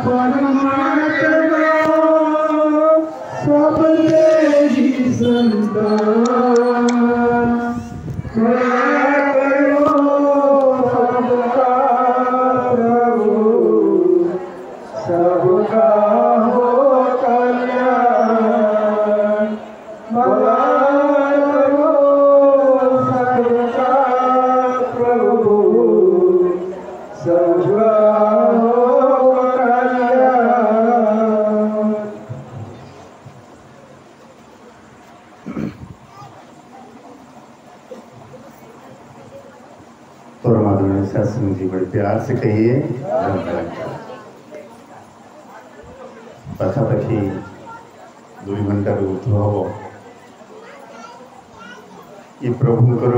परमात्मा सब तेरी संतान दया करो सबका प्रभु सबका हो कल्याण भला करो सबका प्रभु सबका हो कल्याण। परमात्मा शासन जी बड़े प्यार से कहिए पाखापाखि 2 घंटा ऊर्ध्व हम ये प्रभुंकर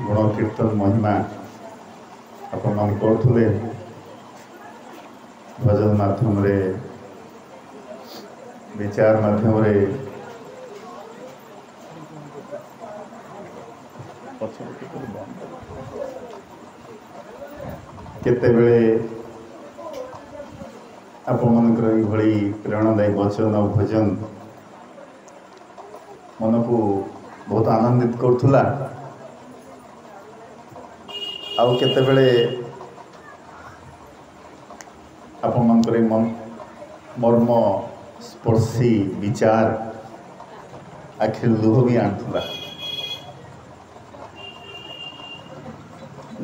गुण कीर्तन महिमा आपण मान करुले भजन माध्यम विचार माध्यम केतेबेले आपण मनकर भली प्रेरणादायी वचन और भजन मन को बहुत आनंदित करुला आउ केतेबेले आपण मनकर मर्म स्पर्शी विचार आखिर लुह भी आणुला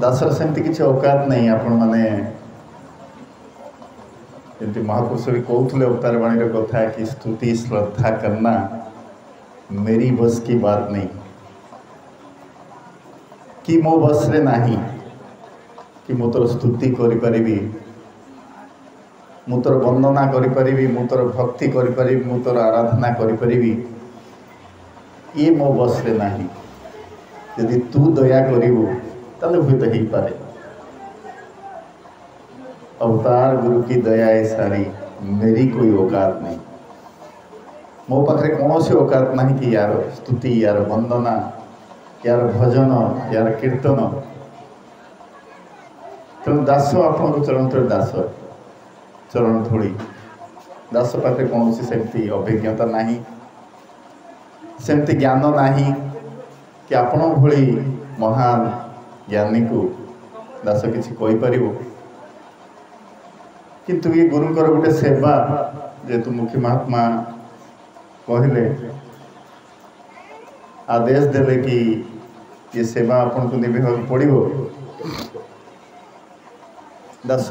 दासर सेमती किसी औकात नहीं आपण माने जमी महापुरुष भी कहते अवतार वाणी कथा कि स्तुति श्रद्धा करना मेरी बस की बात नहीं कि मो बस रे नहीं कि मु तोर स्तुति करि परिबी मु तोर वंदना करि परिबी मु तोर भक्ति करि परिबी मु तोर आराधना करि परिबी ये मो बस रे नहीं यदि तू दया करिबू ताले हुई तो ही पारे अवतार गुरु की दया है सारी मेरी कोई औकात नहीं मो पाखे कौन सी औकात नहीं कि यार स्तुति यार वंदना यार भजन यार कीर्तन तेणु दास आप चरण तले दास चरण धूली दास पाखे कौन सी सेमती अभिज्ञता नहीं सेमती ज्ञान नहीं कि आपण भली महान ज्ञानी को दास किसी कहीपर किंतु ये गुरुंकर गोटे सेवा जेतु मुखी महात्मा कहले आदेश देले कि ये सेवा आपन को निभा पड़ो दास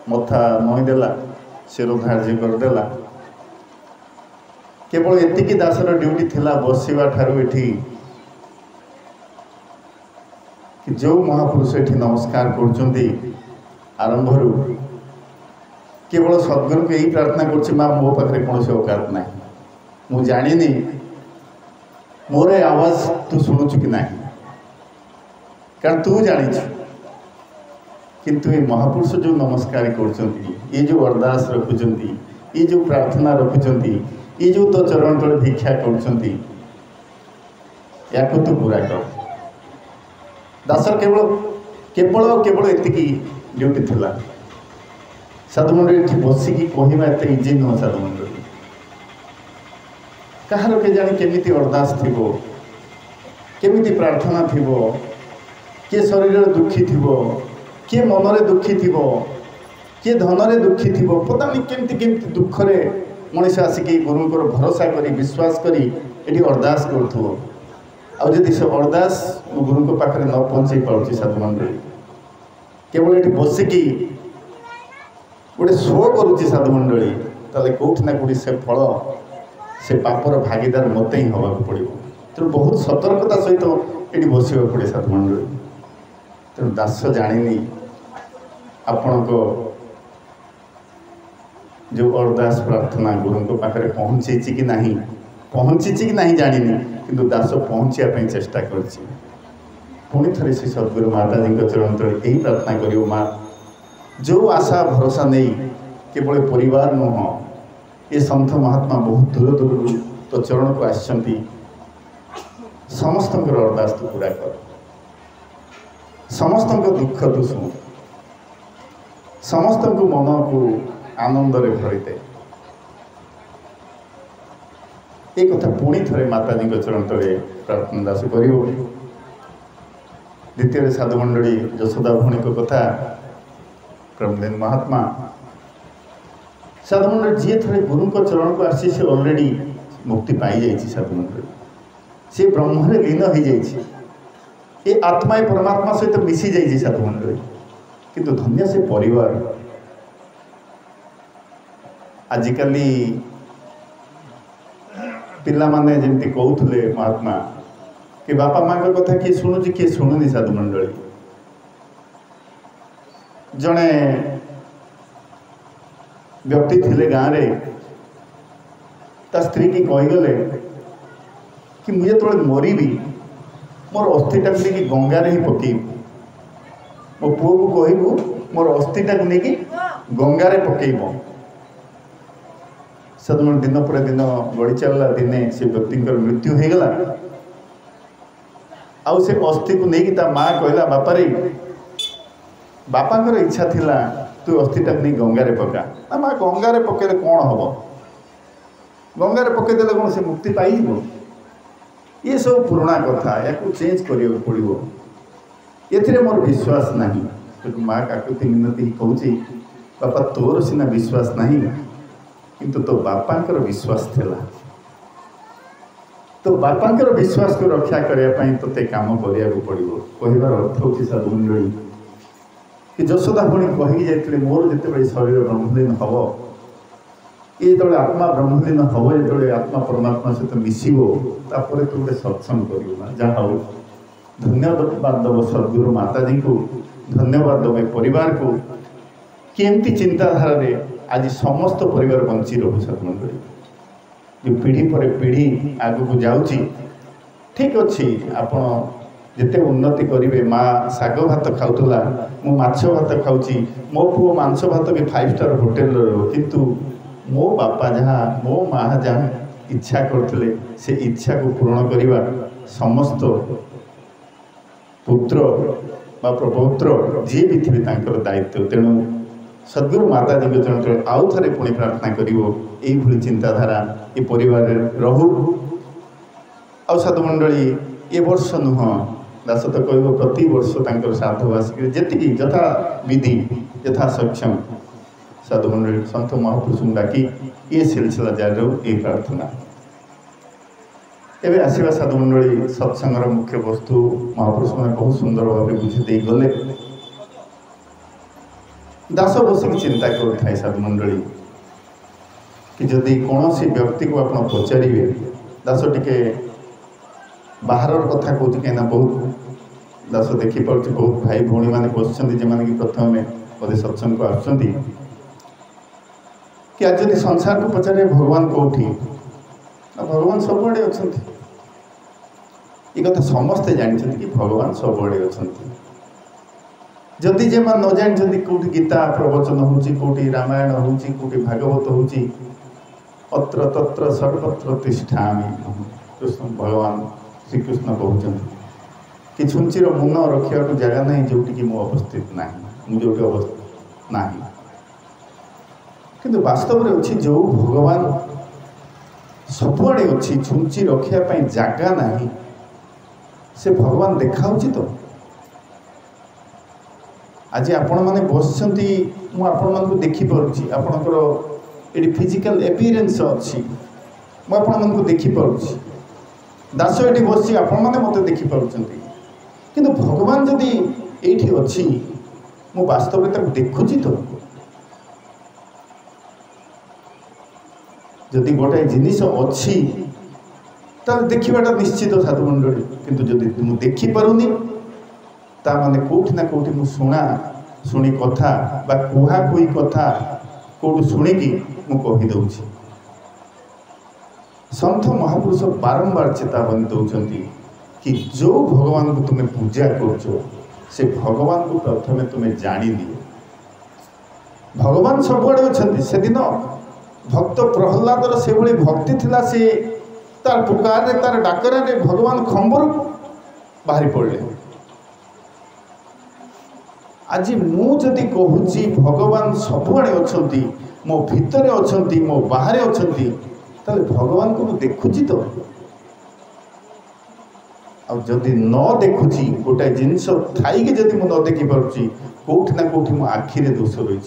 मथा नईदेला शिर धार्य करदेला केवल एतिकी दासर ड्यूटी थिला बसवा ठारू एठी कि जो महापुरुष ये नमस्कार कर आरंभ केवल सद्गुरु को यही प्रार्थना कर मो पाखे कौन से औकात ना मु जानी मोर आवाज तू शुणुचु कि ना कारण तू जानी किंतु ये महापुरुष जो नमस्कार कर ये जो अरदास रखुंट ये जो प्रार्थना रखुंट ये जो तो चरण तले भिक्षा कर तू पूरा कर दासर केवल केवल केवल एतिकी ड्यूटी थिला साधुमंडली बसिकी कहवा एत इजी नुह साधुमंडली कहार के जानी केमिति अरदास थिबो केमिति प्रार्थना थिबो किए शरीर दुखी थिबो किए मनरे दुखी थिबो किए धनरे दुखी थिबो पता नहीं केमिति केमिति दुखरे मनीष आसिकी गुरुंकर भरोसा करी विश्वास करी एटी अरदास करथुबो आदि से अरदास मो गुरु को पाखे न पहुँचे पार्टी साधुमंडली केवल ये बसिकी गोटे शो करुच्ची साधुमंडली ताले कौटी ना कौटी से फल से पापर भागीदार मत ही हवा पड़ो तेणु बहुत सतर्कता सहित ये बसवा पड़े साधुमंडली तेणु दास जानी आपण जो अरदास प्रार्थना गुरु को पाखे पहुँची कि नहीं जानी किंतु दास पहुँचापी चेष्टा पुणी थे श्री सद्गुरु माताजी चरण तले यही प्रार्थना करियो माँ जो आशा भरोसा नहीं केवल परिवार नुह ये सन्थ महात्मा बहुत दूर दूर तो चरण को आसछंती समस्त अरदास तू पूरा कर समस्त दुख तू शुण समस्त को मन को आनंद भरी दे। एक कथा पुणी थे माता जी चरण तले प्रार्थना दास कर। द्वितीय साधुमंडली यशोदा भौणी को कथा ब्रह्मलीन महात्मा साधुमंडल जी थे गुरु को चरण को आसी से ऑलरेडी मुक्ति पाई जाइए। साधुमंडल सी ब्रह्म लीन हो जाइए। ये आत्मा ये परमात्मा सहित मिसी जाइए साधुमंडल। किंतु धन्य से परिवार आजिकल पिला माने जमती कहते महात्मा कि बापा माँ का कथा किए शुणुची किए शुणुनी। साधुमंडल जड़े व्यक्ति थिले गाँव रे ता स्त्री की कहीगले कि मुझे जो मरबी मोर अस्थिटा को लेकिन गंगार ही पकईबू मो पुओ को कहबू मोर अस्थिटा को लेकिन गंगार पकईब। साधुमंडल दिन पर दिन गड़ी चलला। दिने से व्यक्ति मृत्यु हो गला। आउ से अस्थि को लेकिन ता माँ कहला बापा रे बापांकर इच्छा थिला तू अस्थिटा नहीं गंगार पका ना माँ गंगार पकेले कौन हम गंगार पकईदे कौन से मुक्ति पाई। ये सब पुराना कथा या चेंज करिया पड़ो। ये मोर विश्वास नहीं। माँ काकुति मिनती कहूँ बापा तोर सीना विश्वास नहीं किंतु तो बापांकर विश्वास थिला। तो बापांकर विश्वास को रक्षा करने तो काम करिया पड़ो। कहबार अर्थ हूँ साधुमंडली कि यशोदा भौणी कही जाते मोर जिते शरीर ब्रह्मलीन हम ये जो आत्मा ब्रह्मलीन हम जो आत्मा परमात्मा सहित मिसिबो तापर तो गोटे सत्संग कर जहाँ हो। धन्यवाद दब सद्गुरु माता जी को, धन्यवाद दब परिवार को केमती चिंताधारा रे आज समस्त परिवार बंची रहू। साधुमंडली जो पीढ़ी पर पीढ़ी आगू को जाऊँगी ठीक अच्छी आपण जिते उन्नति करेंगे। माँ शाग भात खाऊला मु माछ भात खाऊँ मो पुओ मांस भात भी 5 स्टार होटेल किंतु मो बापा जहाँ मो माँ जहाँ इच्छा करते से इच्छा को पूर्ण करने समस्त पुत्र बा प्रपौत्र जी भी थे दायित्व। तेणु सद्गुरु माता जी चरण आउ थे पुणी प्रार्थना करी चिंताधारा ये परिवार रहू। आ साधुमंडली ये वर्ष नुह दास तो कह प्रति वर्ष श्राद्धवासिक जी यथा विधि यथा सक्षम साधुमंडली सन्त महापुरुष डाकी ये सिलसिला जारी रहू ये प्रार्थना। एवं आसवा साधुमंडली सत्संगर मुख्य वस्तु महापुरुष मैंने बहुत सुंदर भाव बुझे गले। दास बसिक चिंता करें साधुमंडली कि जदि कौन व्यक्ति को आप पचारे दास टिके बाहर कथा कहूँ कहीं बहुत दास देखिपुर बहुत भाई भौणी मैंने बस कि प्रथम बोधे सत्संग को आसुँच कि आज जब संसार को पचारे भगवान कौटी भगवान सबुआड़े अच्छा ये कथा समस्ते जानते कि भगवान सबुआड़े अच्छा। जदि जे न जानी कौटी गीता प्रवचन होती रामायण होती भागवत होती अत्र तत्र सर्वत्र तिष्ठामि कृष्ण भगवान श्रीकृष्ण कहते कि छुंचीर मुन रखा जगह ना जोटि कि अवस्थित ना मुझे ना किंतु वास्तव में अच्छी जो भगवान सबुआड़े अच्छी छुंची रखापी जगह ना से भगवान देखा तो आज आपण मैंने बस मुझे देखिपुची आपणकर ये फिजिकल एपियरेन्स अच्छी मुझे देखिपुची दास ये बस आपण मैंने मत देखिपुंट किंतु भगवान जदि ये अच्छी मु वास्तव में देखुची तो जदि गोटे जिनिस अच्छी ताल देखा निश्चित साधुमंडली किंतु जदि मु देखिपारुनी ता माने कोठी ना कोठी मु शुणी कथा बा कुहा कुई कथा कोठू शुणिकी मु कही दउछि। संत महापुरुष बारंबार चेतावनी दौरान कि जो भगवान को तुम्हें पूजा कर से भगवान को प्रथम तुम्हें जानी दिए। भगवान सबुआड़े अच्छा से दिन भक्त प्रहलादर से भली भक्ति थिला से तार पुकार तार डाकरा भगवान खंबर बाहरी पड़े आज मुझे कहूँ भगवान सबुआड़े अच्छा मो भितर अच्छा मो बाहर अच्छा ताले भगवान को देखुची तो आदि न देखुची गोटे जिनस थी जदि मुझे न देखी पार्टी कौटी ना कौटी मो आखिरे दोष रही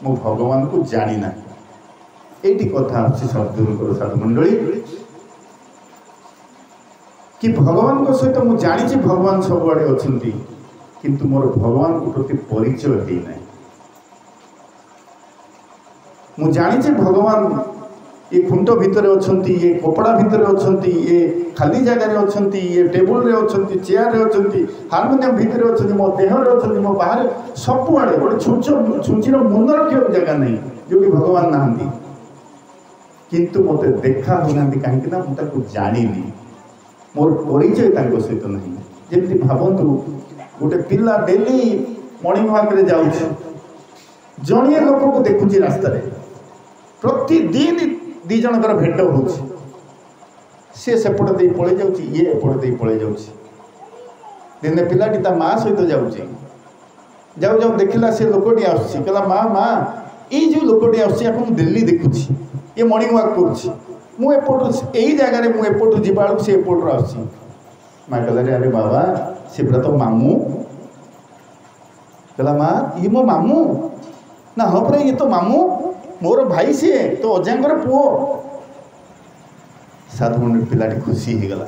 मो भगवान को जानी ना ये कथा अच्छी सद्गुरु साधुमंडली कि भगवान को सहित मुझे जानी भगवान सबुआड़े अच्छा किंतु मोर भगवान को प्रति परिचय है मु जानी भगवान ये खुंट भितर अच्छा ये कपड़ा भितर अच्छा ये खाली जगह अच्छा ये टेबुल रे अच्छा चेयर रे अच्छा हारमोनियम भितर अच्छा मो देह अच्छा मो बाहर सबुआड़े गोटे छुंचीर मन रखा जगह नहीं जो कि भगवान नहांती किंतु मत देखा होना कहीं मुझे जानी मोर परिचय सहित नहीं जमी भावतु गोटे पिला डेली मॉर्निंग वॉक रे जाउछ जणिए लोक को देखुची रास्ता रे प्रतिदिन दी जनकर भेट हो सी सेपट दे पड़े जाउची ये एपट दे पड़े जाउची दिने पिलाटी ता माँ सहित जाउची जाऊ जाऊ देखला से लोकटी आसी कहला माँ माँ ये जो लोकटी आसी आपन दिल्ली देखुची ये मॉर्निंग वॉक करुची मु एपट यही जगह रे मु एपट जिबा से एपट आसी माँ कहला रे अरे बाबा से पूरा तो मामू कहला माँ ये मो मामू ना हाँ पूरा ये तो मामू मोर भाई सी तो अजांगर पुओ साधुमंडल पिलाटी खुशी हो गला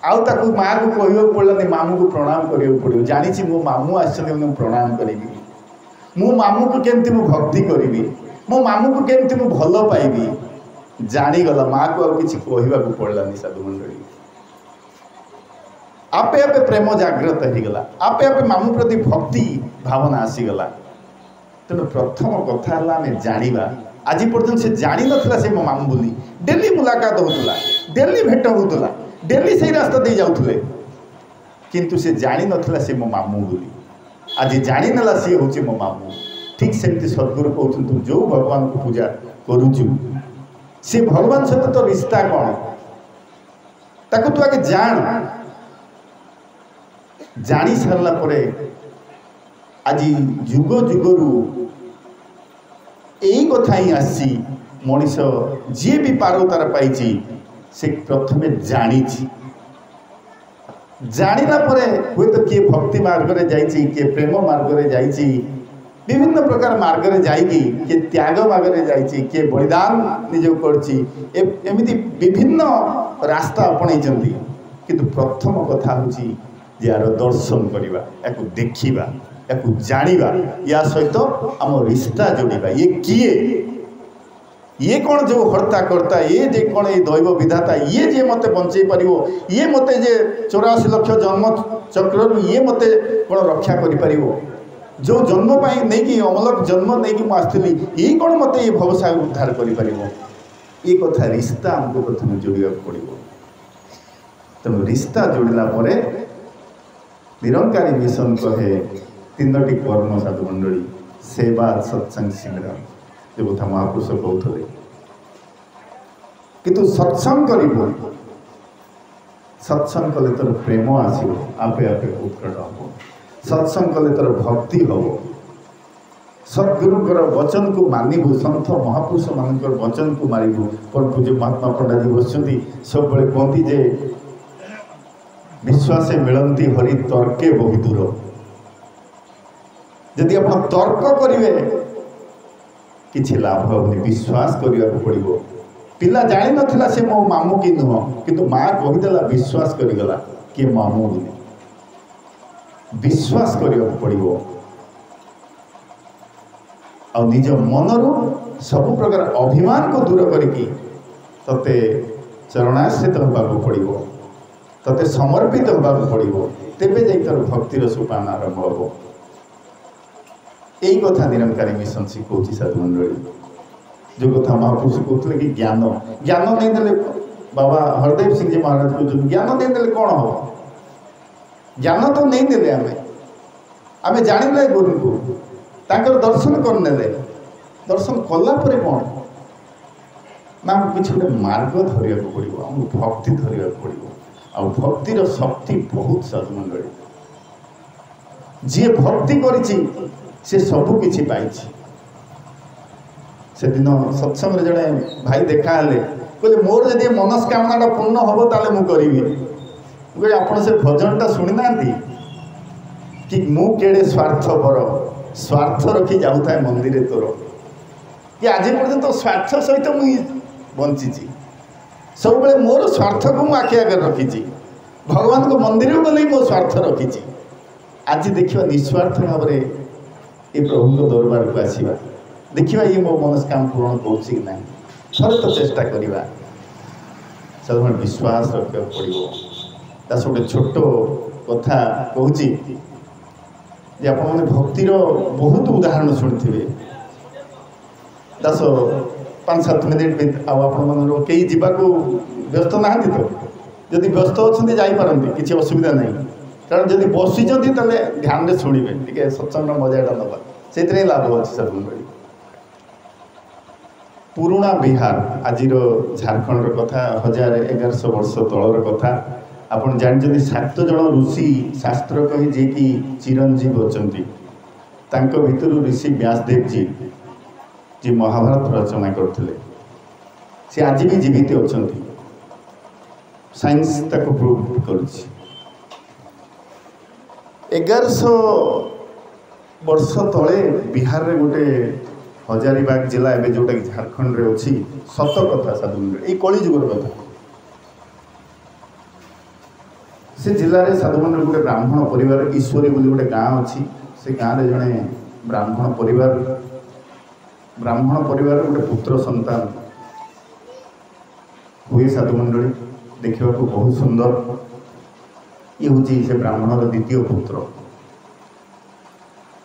आउ ताकू माँ को कहवाक पड़लानी मामू को प्रणाम करियो पड़ो जानी मो मामू आसछन प्रणाम करी मो मामू को केमती मु भक्ति करी मो मामू को केमती मु भल पाइबी जानीगला माँ को आ किसी कहवाक पड़लानी साधुमंडली आपे आपे प्रेम जागृत हो गला आपे आपे मामू प्रति भक्ति भावना आसीगला तेणु प्रथम कथा आम जाना आज पर्यटन से जानी नथिला से मो मामू बोली डेली मुलाकात होतला डेली भेट होतला डेली से रास्ता दे जाउथले किंतु से जानी नथिला से मो मामू बोली आज जानी नेला सी होची मो मामू ठीक सेमती सद्गुरु कहउछन तू जो भगवान को पूजा करूछु से भगवान सहित तो रिश्ता कौन ताको तू आगे जान जानी सारला परे आज जुग जुगरू यही कथा ही आसी मनीष जी भी पारोतार पाई से प्रथमे जानी जानिला परे हुए तो किए भक्ति मार्ग रे जाइए किए प्रेम मार्ग रे जाइए विभिन्न प्रकार मार्ग रे जाइए किए त्याग मार्ग रे जाइए किए बलिदान निज करमिति विभिन्न रास्ता अपणई किंतु प्रथम कथा हूँ यार दर्शन करवा या देखा या जाना या सहित आम रिश्ता जोड़ा ये किए ये कौन जो हर्ता करता ये जे कौन ये दैव विधाता ये जे मते बंचे पार ये मते जे 84 लाख जन्म चक्र ये मते कौन रक्षा कर जो जन्म पाई नहीं कि अमलक जन्म नहीं कि आसती ये कौन मते ये भवसागर उद्धार कर ये कथा रिश्ता आमको प्रथम जोड़ा पड़ो तेणु रिश्ता जोड़ला निरंकारी मिशन कहे 3टी कर्म साधुमंडली सेवा सत्संग शिविर जो कथा महापुरुष कहते किंतु सत्संग कर सत्संग कले तोर प्रेम आसो आपे आपे उत्कट हम सत्संग कले तोर भक्ति हम सद्गुरुकर वचन को मानबू सन्थ महापुरुष मान वचन को मारू पर पूज्य महात्मा पंडा जी बस सब कहती जे विश्वास मिलती हरि तर्के बहु दूर जदि आप तर्क करेंगे किसी लाभ होनी विश्वास करने को पड़ो पिला जानी नथिला से मो मामू कि नुह किंतु माँ कहीदेला विश्वास करगला कि मामू बोली विश्वास करने को पड़ो आ निज मनरू सब प्रकार अभिमान को दूर करके तते चरणाश्रित होगा पड़ो तते समर्पित होगा पड़ो तेबे जाई तार भक्तिर सोपान आरंभ हो यही कथा निरंकारी मिशन शिखा साधुमंडली जो कथा महापुरुष कहते कि ज्ञान ज्ञान नहीं देले बाबा हरदेव सिंह जी महाराज कहते ज्ञान नहीं देले कौन हम ज्ञान तो नहीं देले आमे जानिले गुरु को ताकर दर्शन करने दर्शन कला परे कौन ना किसी गोटे मार्ग धरिया पड़ो आमको भक्ति धरिया पड़ो आ भक्तिर शक्ति बहुत साधुमंडली जी भक्ति करिछि से सब किछि पाइछि। से दिन सत्संग जड़े भाई देखा हेले कहले मोर जदि मनस्कामना पूर्ण हम ताले मु करिवि। कहले आपण से भजन टा सुनि नांती कि मु केड़े स्वार्थपर स्वार्थ रखी जाऊଥାଏ मंदिर तोर कि आज पर्यंत स्वार्थ सहित मुई बंची सब बेले मोर स्वार्थ को मु आखि आगे रखी भगवान को मंदिर गले मो स्वार्थ रखी। आज देखिए निस्वार्थ भाव में ये प्रभु को दरबार को आसवा देखिए ये मो मनस्काम पूरण करुच्ची कि ना थोड़े तो चेष्टा करवा सब विश्वास रखा पड़ो। दास गोटे छोट कथा कहूँ आप भक्तिर बहुत उदाहरण शुणुवे दास 5-7 मिनिट आप कई जावाक व्यस्त ना तो जदि व्यस्त अच्छा जापारती किसी असुविधा नहीं कारण जब बसीचंती ध्यान में शुणवे टे सत्संग मजाटा नवा से लाभ अच्छे सर। पुराणा बिहार आज झारखंड कथा 1100 वर्ष तलर कथा आप जानते 7 जन ऋषि शास्त्र कही जी कि चिरंजीव अच्छा भितर ऋषि व्यासदेव जी महाभारत रचना करते सी आज भी जीवित अच्छा साइंस ताको प्रूव कर 1100 वर्ष तले बिहार रे गोटे हजारीबाग जिला एवं जोटा कि झारखंड रे अच्छी सत कथा साधु ये कली जुगर कथा से जिले में साधु मंडल गोटे ब्राह्मण परिवार ईश्वरी बोली गोटे गाँव अच्छी से गाँव में जड़े ब्राह्मण परिवार गोटे पुत्र संतान हुए साधु मंडली देखा बहुत सुंदर ये हूँ से ब्राह्मणर द्वितीय पुत्र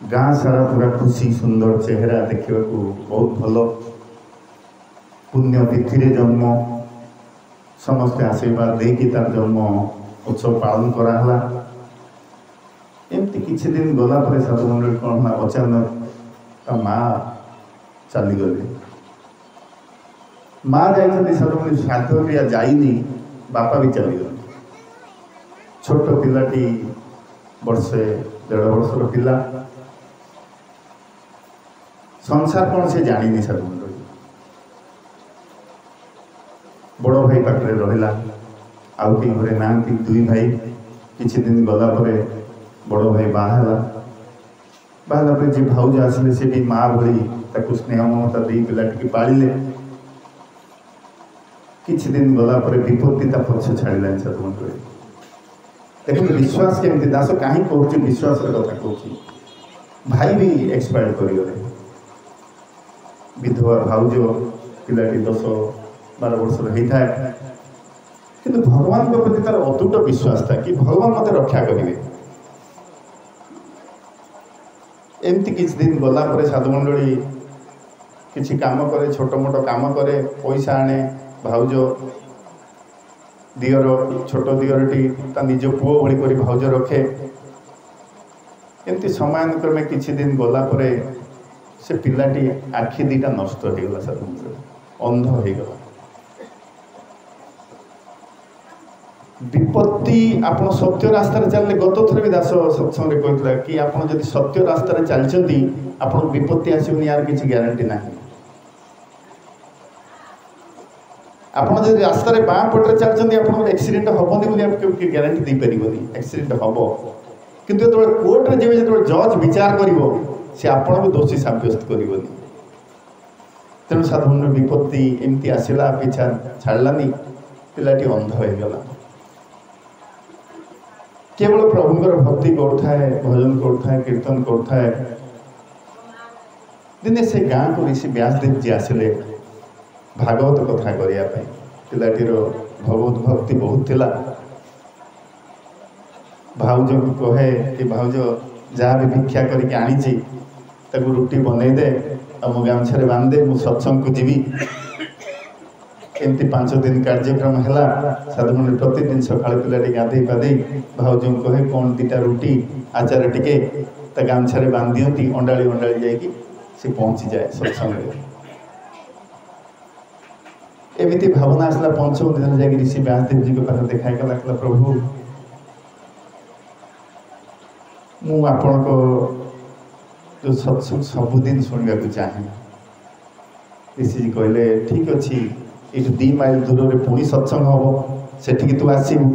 गाँ सारा पूरा खुशी सुंदर चेहरा देखा बहुत भल पुण्य तिथि जन्म समस्ते आशीर्वाद देकी तार जन्म उत्सव पालन कराला। एमती किसी दिन गला पर साधु मंडल कौन अचानक माँ चलीगले माँ जाती साधु मंडल श्राद्ध जाइनी बापा भी चलीगले छोट पिलाटी वर्षे 1.5 वर्षर पिला संसार कौन से जानी साधु मंडल बड़ भाई पाखे रहा आउ कि घरे ना 2 भाई किसी दिन गला बड़ भाई बाहला जी भाउज आसिले से भी माँ भली स्नेह ममता दे पिलाटी पाले किसी दिन गला विपत्ति पक्ष छाड़ा साधु मंडल देखो विश्वास केमती दास कहीं कहूँ विश्वास कथा कहूँ भाई भी एक्सपायर करगले विधवा भाउज पिलाटी 10-12 वर्षर होता है किंतु भगवान के प्रति तार अतुट विश्वास था कि भगवान मत रक्षा करेंगे। एमती किसी दिन गला साधु मंडली किसी काम करे छोट मोट काम करे पैसा आने भाउज दियर छोट दियरटी निज पुओ भली कर भाउज रखे एमती समयानुक्रमे किसी दिन गला से पिलाटी आखि 2टा नष्ट हो गला साधु अंध हो गला। विपत्ति आप सत्य रास्ता चलने गत थर भी दास सत्संग कहता कि आप जब सत्य रास्ता चलती आप विपत्ति आसोनी यार किसी ग्यारंटी ना आप जब रास्ता बाँ पटे चलते आप एक्सीडेंट हेनी बोली ग्यारंटी दे पारे एक्सीडेंट हम किंतु जो कोर्टे जी जो जज विचार कर सी आपण को दोषी सब्यस्त कर तेणु साधारण विपत्ति एमती आसला पीछा छाड़लानी पिलाटी अंध हो गला केवल प्रभुंर भक्ति करुए भजन करुए कीर्तन करुए दिने से गाँव को ऋषि व्यासदेव जी आसिले भागवत कथा करने पिलाटीर भगवत भक्ति बहुत थिला भाउज को कहे कि भाउज जहाँ भी भिक्षा करके आनी रुटी बनई दे मो गामछे बांध दे मु सत्संग को जीवी एमती 5 दिन कार्यक्रम है साधु मंडल प्रतिदिन सकाल पिलाटी गाधे पाधे भाउज कहे कौन 2टा रुटी आचार टिके गामछे बांध दिखती अंडाड़ी जाकि सी पहुँची जाए सत्संग एमती भावना आसला 5म दिन जाकि ऋषि व्यासदेव जी को पास देखा प्रभु ମୁଁ ଆପଣଙ୍କ जो सत्संग सबुदिन शुणा चाहे ऋषि कहले ठीक अच्छे ये 2 माइल दूर में पुणी सत्संग हम सेठिकी तू आसबू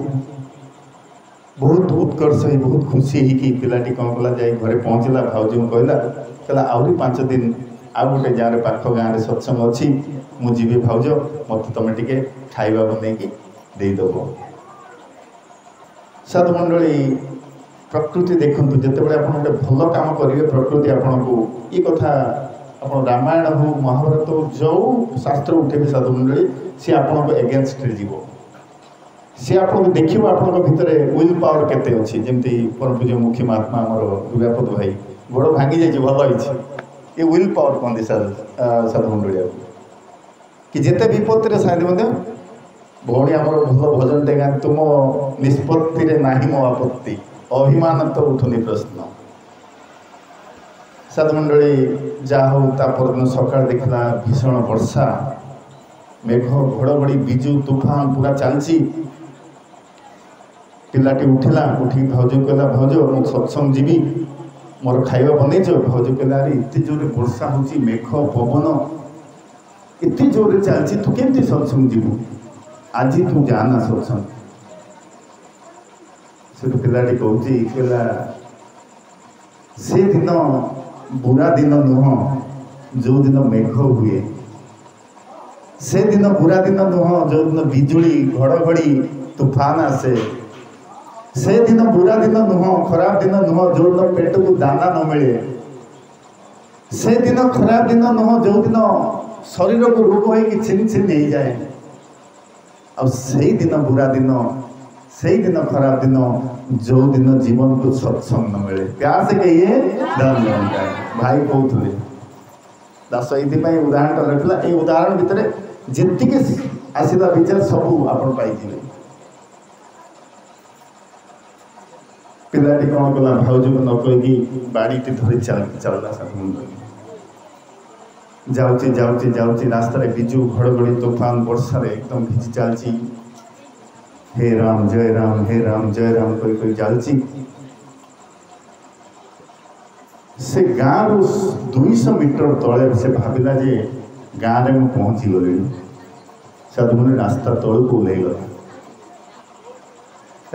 बहुत उत्कर्ष बहुत खुशी होगी पिलाटी कौन कला जा घरे पहुँचला भाउज कहला कहला आहरी 5 दिन आउ गोटे गाँव पाख गाँव में सत्संग अच्छी मुझे भाउज मत तुम टे खाइबा बनईकी देदेव साधु मंडली प्रकृति देखूँ जिते आप गोटे भल कम करेंगे प्रकृति आपन को ये कथा आप रामायण हो महाभारत हो जो शास्त्र उठे साधु मंडली सी आप एगेन्स्ट जीव सी आप देखिए आप भितर विल पावर केते अच्छी जमी परम पूज्य मुख्य महात्मा आमर दुर्गापद भाई गोड़ भांगी जाइए भल होती ये विल पावर कहते साधु मंडली कि जिते विपत्ति शायद भौणी आमर भल भजन टे गाँ तुम निष्पत्ति नाही मो आपत्ति अभिमान तो उठुनी प्रश्न साधु मंडली जहा हो दिन सका देखला भीषण वर्षा मेघ घड़घड़ी बिजु तूफान पूरा चलची पिलाटी उठिला उठी भाउज कहला भाउज मु सत्संग जीवी मोर खाइबा बनईच भाउज कहला अरे एत जोर वर्षा हो मेघ पवन एत जोर चलची तू केमती सत्संग जीवु आज तू जाना सत्संग से पिलाटी कहला से दिन बुरा दिन नुह जो दिन मेघ हुए से दिन बुरा दिन नुह जो दिन बिजुली घड़घड़ी तूफान आसे से दिन बुरा दिन नुह खराब दिन नुह जो दिन पेट को दाना न मिले से दिन खराब दिन नुह जो दिन शरीर को रोग हो छिन छिन हो जाए और से दिन बुरा दिन से दिन खराब दिन जो दिन जीवन को सत्संग न मिले प्यार से कहिए धन मिलता है भाई कहते दास ये उदाहरण रखला ये उदाहरण भितर जी आसला विचार सबू आप पाई पिलाटी कौन कला भाउज को न कहीकि बाड़ी धरी चलला जाऊँची जाऊँची जाऊँची रास्ता बिजु घड़घड़ी तूफान वर्षा एकदम भिजी चलची हे राम जय राम हे राम जय राम कोई चलची से गाँव रु 200 मीटर तले से भाविला जे गाँव में पहुँची गली साधु मैंने रास्ता तल को ओह्ल गला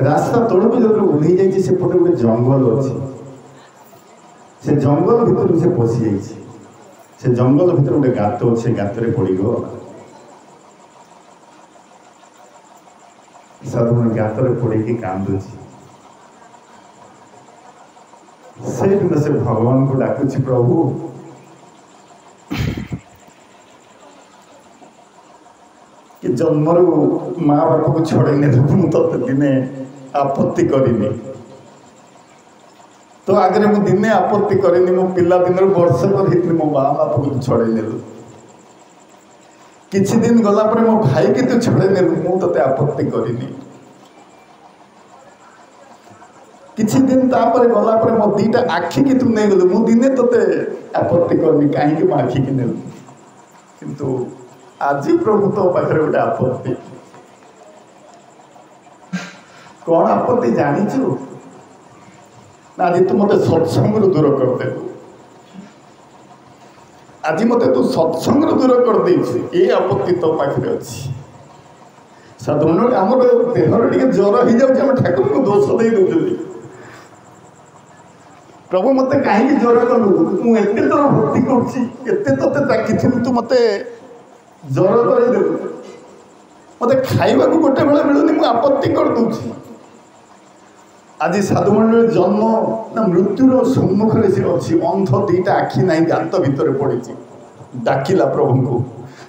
रास्ता तल को जो ओह्ल जाइए सेपटे गोटे जंगल अच्छी से जंगल भितर से पशि जाइए से जंगल भितर गोटे गात अच्छे गात पड़गला साधु मैंने गात पड़े कांदुची से दिन से भगवान को डाकुची प्रभु कि जन्मरू माँ बाप को छड़े मुझे तो दिने आपत्ति करनी तो आगे मुझे दिने आपत्ति करनी मो पिला दिन वर्ष कर मो माँ बाप को छड़े नेलु किछि दिन गला पर मो भाई की तू छड़े नेलु मु तते आपत्ति करनी किछि दिन तापर गला पर मो 2टा आखि की तू नहीं गलु मु दिने तते आपत्ति करनी कहीं मो आखि की नेलु किंतु आज प्रभु तो पाखे गोटे आपत्ति कौन आपत्ति जानीचु ना आज तू मत सत्संग दूर करदे आज मत तू सत्संग दूर कर दे ये आपत्ति तो पाखे अच्छी साधु आम देहर टे ज्वर हो जाए ठाकुर को दोष दे दे प्रभु मत कहीं ज्वर कलु मुझे तोर भक्ति करते तू मत ज्वर कर मत खाइबा गोटे बेला मिलूनी मुझे आपत्ति कर दूची आज साधु मंडल जन्म ना मृत्युर सम्मुखें सी अच्छी अंध 2टा आखि ना गात भितर पड़ी डाकिला प्रभु को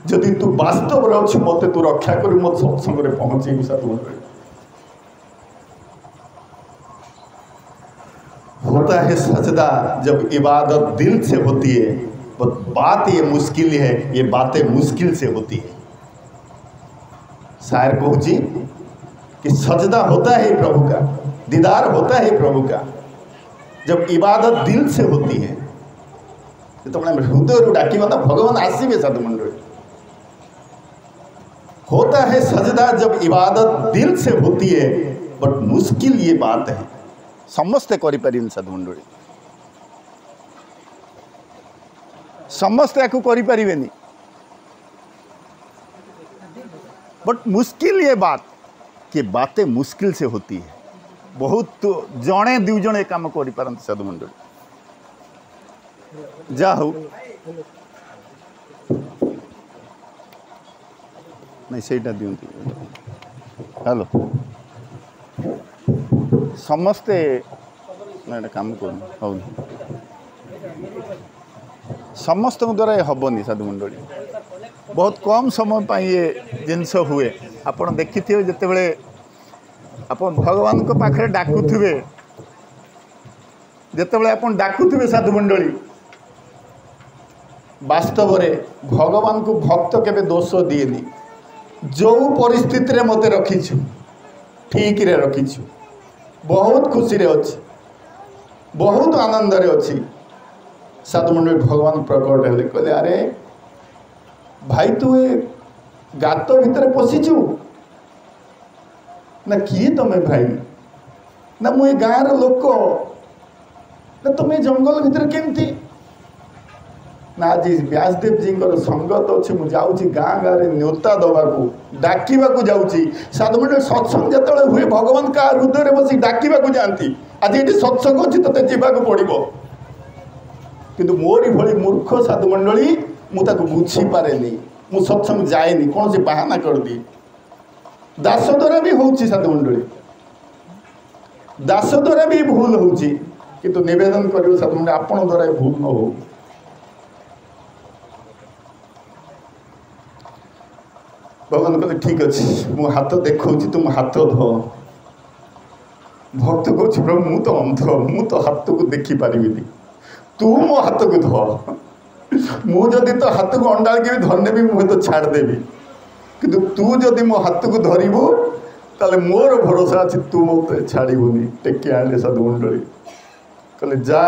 जदि तू वास्तव अच्छु मत तू रक्षा कर मत सत्संग पहुँचे साधु मंडल होता है सजदा जब इबादत दिल से होती है बात ये मुश्किल है ये बातें मुश्किल से होती है शायर कहूँ कि सजदा होता है प्रभु का दीदार होता है प्रभु का जब इबादत दिल से होती है तो हृदय डाक भगवान आसवे साधु मंडल होता है सजदा जब इबादत दिल से होती है बट मुश्किल ये बात है समस्ते करें साधुमंडली समस्ते या करें बट मुश्किल ये बात कि बातें मुश्किल से होती है बहुत जड़े दु जड़े काम कर साधुमंडली जा हो नहीं सेटा दिंती हेलो समस्ते ना काम कर समस्त द्वारा हेनी साधुमंडली बहुत कम समय पर ये जिनस हुए आपड़ देखि थे जिते बड़े आप भगवान को पाखे डाकुवे जिते आप डाकुवे साधुमंडली वास्तव में भगवान को भक्त केबे दोष दिएनी जो परिस्थिति रे मते रखीछु ठीक रे रखीछु बहुत खुशी रे अछि बहुत आनंद रे अछि साधुमंडली भगवान प्रकट हेले कहले अरे भाई तू ए गात भितर पशिचु ना किए तमे भाई ना मु गाँव लोक ना तुम जंगल भितर केमती ना आज व्यासदेव जी संगत अच्छे मुझे जाऊँगी गाँ गाँव में न्योता दवाकू डाकवाक जाऊँगी साधुमंडली सत्संग जो हुए भगवान क्या हृदय बस डाकवाक जाती आज ये सत्संग अच्छी ते जावाक पड़ो किंतु मोरी भली मूर्ख साधुमंडली मुझे बुझी पारे मु सत्संग जाएनी कौन से बाहाना कर दी दास द्वारा भी हूँ साधुमंडली दास द्वारा भी भूल होची किंतु निवेदन कर साधुमंडली आपण द्वारा भूल न हो भगवान कहते ठीक अच्छे मु हाथ देखा तुम हाथ धो भक्त कह प्रभु मु तो अंध मु तो हाथ को देखी पारि तू मो हाथ को धो मुझे तो हाथ को अंडाल के धरने भी मुझे तो छाड़देवी किंतु तू जदि मो हाथ को धरबू ताले मोर भरोसा अच्छे तू मत छाड़बूनी टेकी आने साधुमंडली कहले जा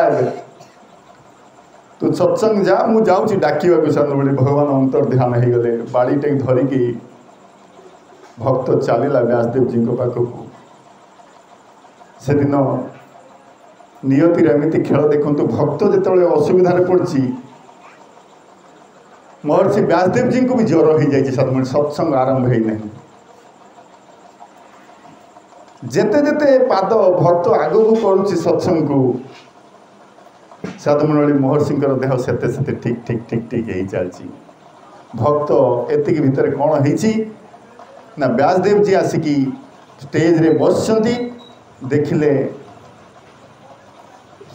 तू सत्संग जा मु जाऊँगी डाकवाक साधुमंडली भगवान अंतर ध्यान हो गले बाड़ी टे धरिकी भक्त चलला व्यासदेव जी पाखक से दिन नियति एमती खेल देखु भक्त जो असुविधार पड़ी महर्षि व्यासदेव जी को भी ज्वर हो जाए साधुमंडली सत्संग आरंभ हो नहीं जेते जेते पाद भक्त आग को पड़ुछि सत्संग को साधुमंडली महर्षि देह सेते सेते ठीक ठीक ठीक ठीक हो चलती भक्त एतिक भितर कौन होती ना व्यासदेव जी आसिकी स्टेज रे बसचंती देखिले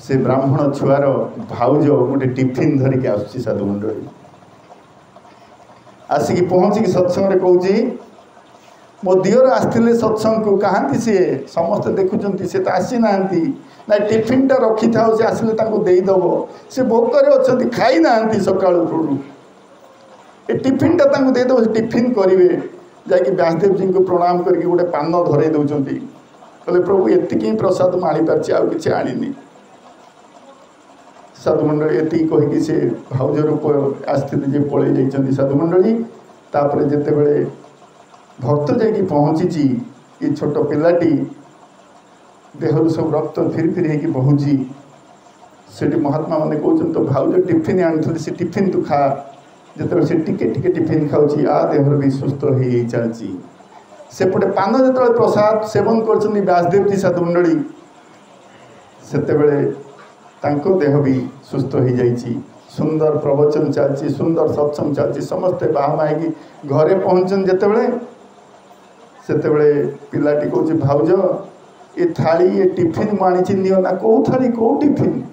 से ब्राह्मण छुआर भाउज गोटे टिफिन धरिकी आसुची साधुमंडली आसिकी पहुँचिकी सत्संग कहूँ मो दियर आसते सत्संग को कहाँती सी समस्त देखुं सी तो आसी ना ना टिफिन टा रखी था से आसिले देदेव से भोकर अच्छा खाई ना सका ए टिफिन टा देदेव टिफिन करेंगे जाकि व्यासदेव जी को प्रणाम करके गोटे पान धरई दौरान कहले प्रभु एतिक ही प्रसाद मुझे आनीपारी आउ कि आनी साधुमंडली एति कहीकि से भाउज रूप आसते पलि जाइए साधुमंडली तापर जिते बड़े भक्त जाकि पहुँची ये छोट पिलाटी देहर सब रक्त फिर फिर हो बहुची से महात्मा मैंने कहते तो भाउज टिफिन आनी से टिफिन तू खा जिते से टिके टिके टिफिन खाऊँ आ देहर भी सुस्थ हो चलती सेपटे पान जो प्रसाद सेवन कर व्यासदेव जी साधुमंडली सेते देह भी सुस्थ हो जाइए सुंदर प्रवचन चलती सुंदर सत्संग चलती समस्ते बाहमा है घरे पहुँचन जिते सेते पिलाटी कौच भाउज ये थाली ये टिफिन मुझे नियो ना कौ थाली कौ टिफिन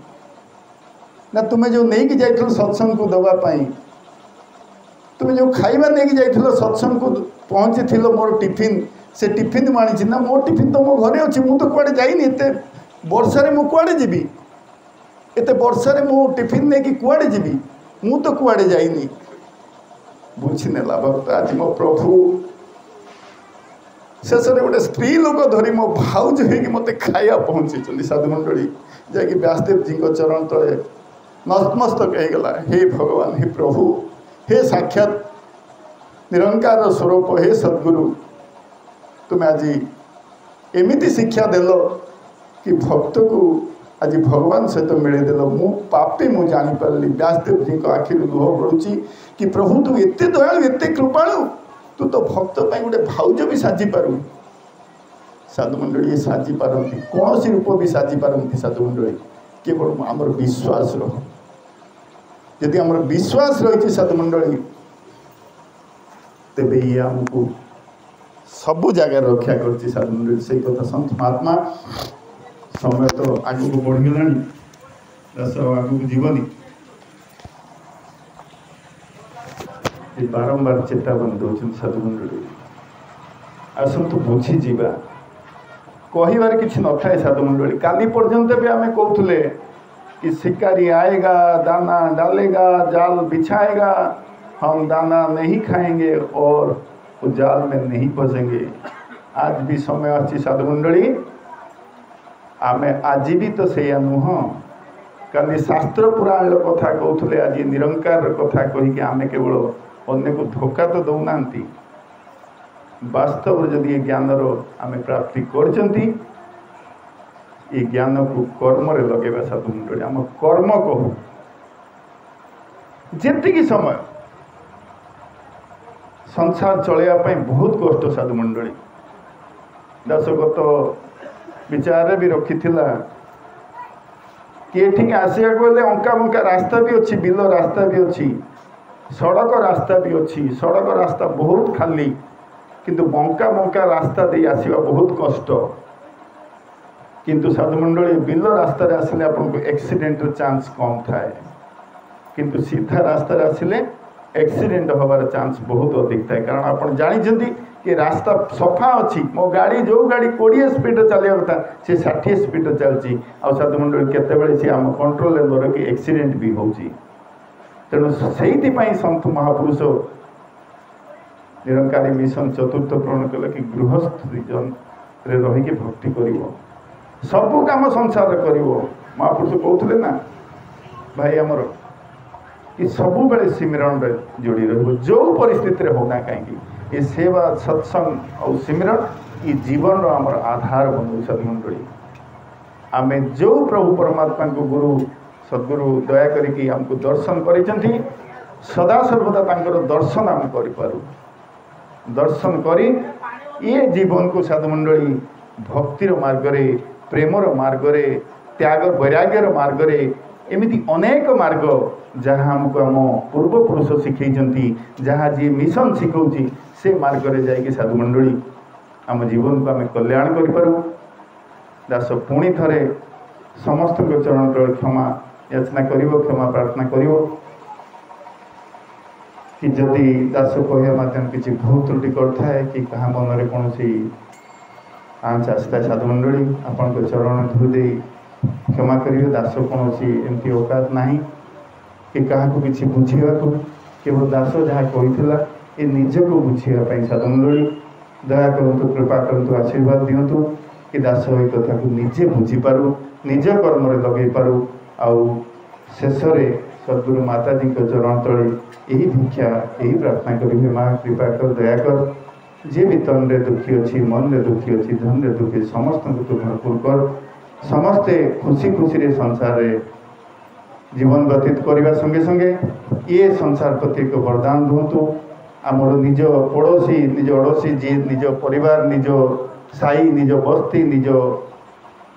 ना तुम्हें जो नहीं कि जाइल सत्संग को दवापाई तुम्हें जो खाइबा नहीं कि जाइल सत्संग को पहुँची थी मोर टिफिन से टिफिन मुझे ना मो टिफिन तो मो घरे अच्छी मुझे तो कुआड़े जाइनी एत वर्षारे मु कुआड़े जीवी एत वर्षारे मु टिफिन नहीं कि कुआड़े जीवी मु तो कुआड़े जाइनी बुझी नेला भक्त आज मो प्रभु शेष गोटे स्त्री लोक धरी मो भाउज हो मत खाया पहुँची साधुमंडली जैकि व्यासदेव जी चरण तले नतमस्तक होगला हे भगवान हे प्रभु हे साक्षात निरंकार स्वरूप हे सद्गुरु तुम्हें आज एमती शिक्षा देल कि भक्त को आज भगवान सहित मिलेदेल मु पापी मु जानीपारि व्यासदेव जी को आखिर लुह गड़ुची कि प्रभु तू एत दयालु एत कृपाणु तू तो भक्त गोटे भाउज भी साजी पारू साधुमंडली साजी पारती कौन सी रूप भी साजी पारती साधुमंडली केवल आमर विश्वास यदि आमर विश्वास रही साधुमंडली तेबे ये आमको सबु जगह रक्षा कर साधुमंडली से कथा संत महात्मा समय तो आगे को बढ़ीगला दस आगे को जीवनी बारंबार चेतावनी दौरान साधुमंडली आसतु बुझी जीवा कहबार किसी न था साधुमंडली काली पर्यंत भी आम कहते कि शिकारी आएगा दाना डालेगा जाल बिछाएगा हम दाना नहीं खाएंगे और वो जाल में नहीं फंसेंगे आज भी समय अच्छी साधुमंडली आम आज भी तो से नुह काली शास्त्र पुराण कथा कहते आज निरंकार कथा कहीकि आम केवल अन्य को धोखा तो दौना वास्तव जदि ये ज्ञान आम प्राप्ति कर ज्ञान को कर्म रे लगेगा साधुमंडली आम कर्म कहू जी समय संसार चलैया बहुत कष्ट साधुमंडली दासगत विचार भी रखी कि ये आसिया गले अंका बंका रास्ता भी अच्छी बिल रास्ता भी अच्छी सड़क रास्ता भी अच्छी सड़क रास्ता बहुत खाली किंतु बंका बंका रास्ता दे आसवा बहुत कष्ट किंतु साधुमंडली बिल रास्ता आसिले आपको एक्सीडेंट चांस कम थाए किंतु सीधा रास्ता आसिले एक्सीडेंट हबार चांस बहुत अधिक थाए कारण आप जानते कि रास्ता सफा अच्छी मो गाड़ी जो गाड़ी 20 स्पीड चलिया कथा से 60 स्पीड चलती आ साधुमंडली केते सी आम कंट्रोल द्वारा कि एक्सीडेंट भी होची तेणु से संत महापुरुष निरंकारी मिशन चतुर्थ प्रण कले कि गृहस्थ जन रही भक्ति कर सबू काम संसार कर महापुरुष कहते ना भाई आमर कि सबु बेले सिमरण जोड़ी रही जो परिस्थिति होना कहीं ये सेवा सत्संग और सिमरण ये जीवन आमर आधार बनू साधुमंडली आम जो प्रभु परमात्मा को गुरु सद्गुरु दया करी आमको दर्शन कर सदा सर्वदा तांकर दर्शन आम करूँ दर्शन करी ये जीवन को साधुमंडली भक्तिर मार्गरे प्रेमर मार्गरे त्याग वैराग्यर मार्गरे एमती अनेक मार्ग जहाँ आमको आम पूर्वपुरुष शिखई जहाँ जी मिशन शिखौची से मार्गरे जाकि साधुमंडली आम जीवन को आम कल्याण करूँ दास पुणी थे समस्त चरण तले क्षमा याचना कर क्षमा प्रार्थना कर कि जदि दास कहवा माध्यम किसी भूल त्रुटि करए कि क्या मन में कौन आँच आसता साधुमंडली आपण चरण धुदे क्षमा करेंगे दास कौन एमती औकात ना कि क्या किसी बुझा केवल दास जहाँ कही ये निज को बुझापी साधुमंडली दया करूँ कृपा करूँ आशीर्वाद दिंतु कि दास ये कथा को निजे बुझीपारू निज कर्म लगे पारू आउ शेष सद्गुरु माताजी चरण तले यही भिक्षा यही प्रार्थना करेंगे माँ कृपा कर दया कर जी भी तन रे दुखी अच्छी मन रे दुखी अच्छी धन रे दुखी समस्त को भरपूर कर समस्ते खुशी खुशी रे संसार रे जीवन व्यतीत करने संगे संगे ये संसार प्रति एक वरदान दिंतु आमर निज पड़ोशी निज अड़ोशी जी निज परिवार निज साई निज बस्ती निज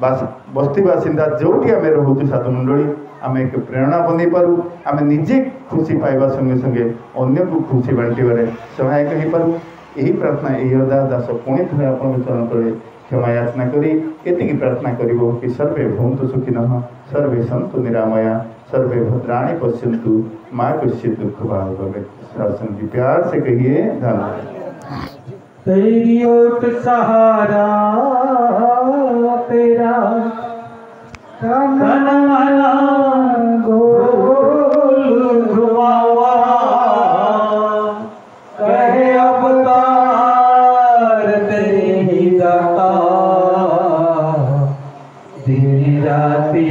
बस्ती बासिंदा जो आम रोचु साधुमंडली आम एक प्रेरणा बन पारू आम निजे खुशी पाइबा संगे संगे अन्य को खुशी बांटे सहायक हो पारू यही प्रार्थना यही अरदास दास पुणी थे आपन चरण तले क्षमा याचना करी एतिकी प्रार्थना करिवो कि सर्वे भवन्तु सुखिनः सर्वे सन्तु निरामया सर्वे भद्राणि पश्यन्तु माँ कश्चित् दुःख भाग भवेत् शासन जी प्यार से कहिए धन्यवाद तेरी ओट सहारा तेरा कनमना गोल घुमावा कहे अवतार तेरी दाता दिन राती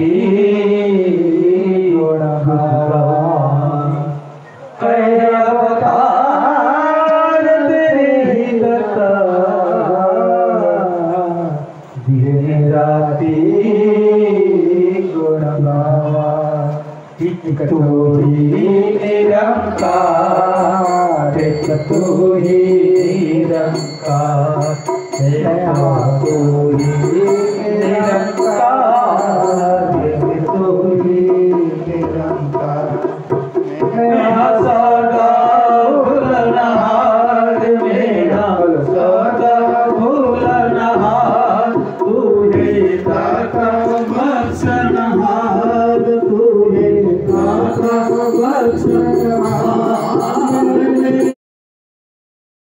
कहे अवतार तेरी दाता दिन राती निरंकार तू ही निरंकार तू ही निरंकार तू ही निरंकार मेरा सदा भूलनहार मेरा सदा भूलनहार तू ही दाता बख्शनहार तू ही दाता बख्शनहार